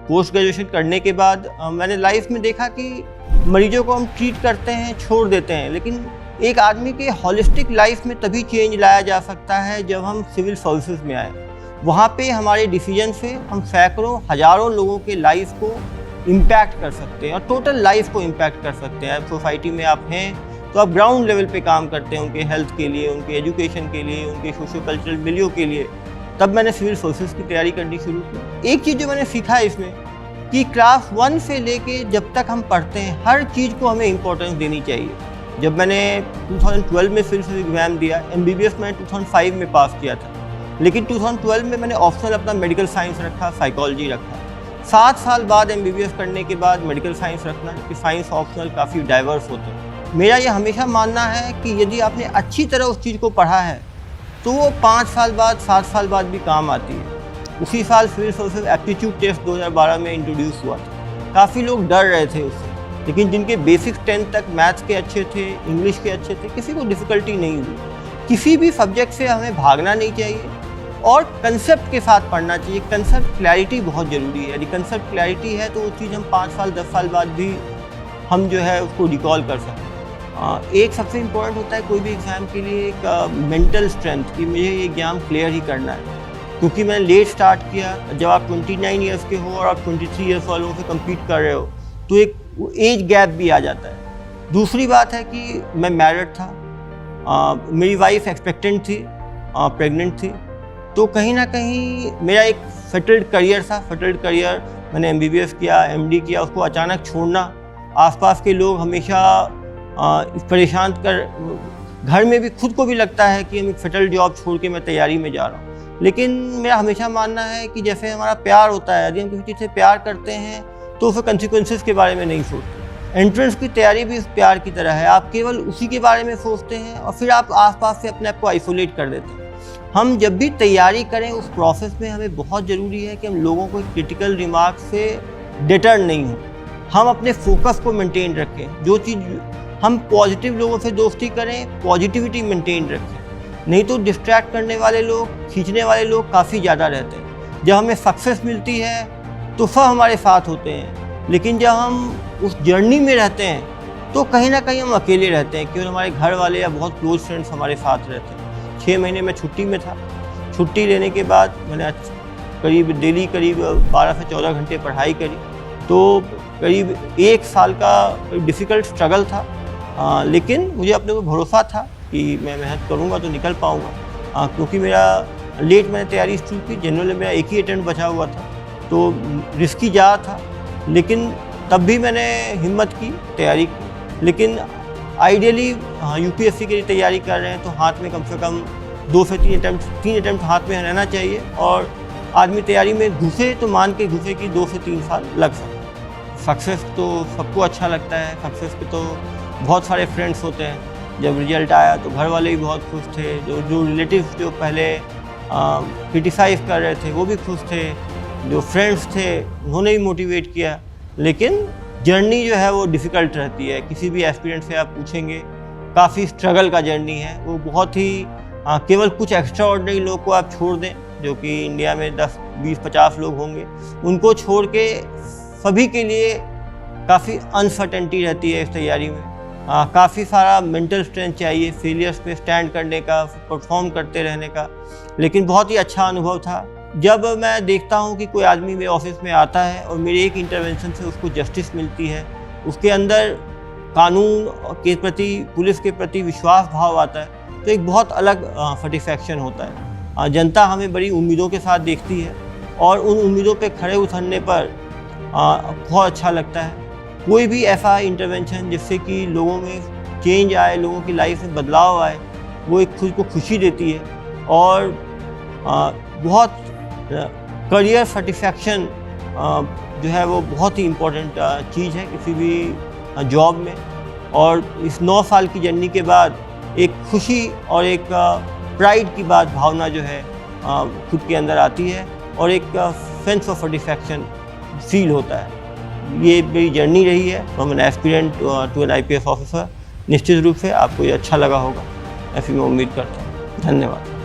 Post graduation करने के बाद मैंने लाइफ में देखा कि मरीजों को हम ट्रीट करते हैं, छोड़ देते हैं, लेकिन एक आदमी के हॉलिस्टिक लाइफ में तभी चेंज लाया जा सकता है जब हम सिविल सर्विसेज में आए। वहाँ पे हमारे डिसीजन से हम सैकड़ों हज़ारों लोगों के लाइफ को इम्पैक्ट कर सकते हैं और टोटल लाइफ को इम्पैक्ट कर सकते हैं। सोसाइटी में आप हैं तो आप ग्राउंड लेवल पे काम करते हैं, उनके हेल्थ के लिए, उनके एजुकेशन के लिए, उनके सोशो कल्चरल मिलियो के लिए। तब मैंने सिविल सर्विसेज की तैयारी करनी शुरू की। एक चीज़ जो मैंने सीखा है इसमें कि क्लास 1 से लेके जब तक हम पढ़ते हैं हर चीज़ को हमें इम्पोर्टेंस देनी चाहिए। जब मैंने 2012 में सिविल सर्विस एग्ज़ाम दिया, MBBS मैंने 2005 में पास किया था, लेकिन 2012 में मैंने ऑप्शनल अपना मेडिकल साइंस रखा, साइकोलॉजी रखा। 7 साल बाद MBBS करने के बाद मेडिकल साइंस रखना, क्योंकि साइंस ऑप्शनल काफ़ी डाइवर्स होते हैं। मेरा ये हमेशा मानना है कि यदि आपने अच्छी तरह उस चीज़ को पढ़ा है तो वो 5 साल बाद, 7 साल बाद भी काम आती है। उसी साल सिविल सर्विसेज एप्टीट्यूड टेस्ट 2012 में इंट्रोड्यूस हुआ था। काफ़ी लोग डर रहे थे उससे, लेकिन जिनके बेसिक्स 10th तक मैथ्स के अच्छे थे, इंग्लिश के अच्छे थे, किसी को डिफ़िकल्टी नहीं हुई। किसी भी सब्जेक्ट से हमें भागना नहीं चाहिए और कंसेप्ट के साथ पढ़ना चाहिए। कंसेप्ट क्लैरिटी बहुत ज़रूरी है। यदि कंसेप्ट क्लैरिटी है तो वो चीज़ हम 5 साल 10 साल बाद भी हम जो है उसको रिकॉल कर सकते हैं। एक सबसे इम्पोर्टेंट होता है कोई भी एग्ज़ाम के लिए एक मेंटल स्ट्रेंथ कि मुझे ये एग्ज़ाम क्लियर ही करना है, क्योंकि मैंने लेट स्टार्ट किया। जब आप 29 ईयर्स के हो और आप 23 ईयर्स वालों से कम्पीट कर रहे हो तो एक एज गैप भी आ जाता है। दूसरी बात है कि मैं मैरिड था, मेरी वाइफ एक्सपेक्टेंट थी, प्रेग्नेंट थी, तो कहीं ना कहीं मेरा एक सेटल्ड करियर था। सेटल्ड करियर, मैंने MBBS किया, MD किया, उसको अचानक छोड़ना, आसपास के लोग हमेशा परेशान कर, घर में भी खुद को भी लगता है कि हम एक सेटल्ड जॉब छोड़ के मैं तैयारी में जा रहा हूँ। लेकिन मेरा हमेशा मानना है कि जैसे हमारा प्यार होता है, यदि हम किसी चीज़ से प्यार करते हैं तो उसके कंसिक्वेंसेस के बारे में नहीं सोचते। एंट्रेंस की तैयारी भी इस प्यार की तरह है, आप केवल उसी के बारे में सोचते हैं और फिर आप आसपास से अपने आप को आइसोलेट कर देते हैं। हम जब भी तैयारी करें उस प्रोसेस में हमें बहुत ज़रूरी है कि हम लोगों को क्रिटिकल रिमार्क से डिटर नहीं हो, हम अपने फोकस को मेंटेन रखें। जो चीज़ हम पॉजिटिव लोगों से दोस्ती करें, पॉजिटिविटी मेंटेन रखें, नहीं तो डिस्ट्रैक्ट करने वाले लोग, खींचने वाले लोग काफ़ी ज़्यादा रहते हैं। जब हमें सक्सेस मिलती है तो सब हमारे साथ होते हैं, लेकिन जब हम उस जर्नी में रहते हैं तो कहीं ना कहीं हम अकेले रहते हैं, क्योंकि हमारे घर वाले या बहुत क्लोज फ्रेंड्स हमारे साथ रहते हैं। 6 महीने में छुट्टी में था। छुट्टी लेने के बाद मैंने करीब डेली करीब 12 से 14 घंटे पढ़ाई करी, तो करीब 1 साल का डिफ़िकल्ट स्ट्रगल था। लेकिन मुझे अपने को भरोसा था कि मैं मेहनत करूँगा तो निकल पाऊँगा, क्योंकि मेरा लेट मैंने तैयारी शुरू की। जनरल में मेरा एक ही अटेम्प्ट बचा हुआ था, तो रिस्की ज़्यादा था, लेकिन तब भी मैंने हिम्मत की, तैयारी की। लेकिन आइडियली UPSC के लिए तैयारी कर रहे हैं तो हाथ में कम से कम 2 से 3 अटेम्प्ट हाथ में रहना चाहिए, और आदमी तैयारी में घुसे तो मान के घुसे कि 2 से 3 साल लग सकते हैं। सक्सेस तो सबको अच्छा लगता है, सक्सेस के तो बहुत सारे फ्रेंड्स होते हैं। जब रिजल्ट आया तो घर वाले भी बहुत खुश थे, जो रिलेटिव्स जो पहले क्रिटिसाइज़ कर रहे थे वो भी खुश थे, जो फ्रेंड्स थे उन्होंने भी मोटिवेट किया। लेकिन जर्नी जो है वो डिफ़िकल्ट रहती है। किसी भी एस्पिरेंट से आप पूछेंगे, काफ़ी स्ट्रगल का जर्नी है वो। बहुत ही केवल कुछ एक्स्ट्रा ऑर्डिनरी लोग को आप छोड़ दें, जो कि इंडिया में 10, 20, 50 लोग होंगे, उनको छोड़ के सभी के लिए काफ़ी अनसर्टेनिटी रहती है इस तैयारी में। काफ़ी सारा मेंटल स्ट्रेंथ चाहिए फेलियर्स पे स्टैंड करने का, परफॉर्म करते रहने का। लेकिन बहुत ही अच्छा अनुभव था जब मैं देखता हूँ कि कोई आदमी मेरे ऑफिस में आता है और मेरे एक इंटरवेंशन से उसको जस्टिस मिलती है, उसके अंदर कानून के प्रति, पुलिस के प्रति विश्वास भाव आता है, तो एक बहुत अलग सेटिस्फैक्शन होता है। जनता हमें बड़ी उम्मीदों के साथ देखती है और उन उम्मीदों पे खड़े उतरने पर बहुत अच्छा लगता है। कोई भी ऐसा इंटरवेंशन जिससे कि लोगों में चेंज आए, लोगों की लाइफ में बदलाव आए, वो एक खुद को खुशी देती है। और बहुत करियर सेटिस्फैक्शन जो है वो बहुत ही इम्पोर्टेंट चीज़ है किसी भी जॉब में। और इस 9 साल की जर्नी के बाद एक खुशी और एक प्राइड की बात, भावना जो है खुद के अंदर आती है और एक सेंस ऑफ सेटिस्फैक्शन फील होता है। ये मेरी जर्नी रही है from an aspirant to an IPS officer. निश्चित रूप से आपको ये अच्छा लगा होगा, ऐसी मैं उम्मीद करता हूँ। धन्यवाद।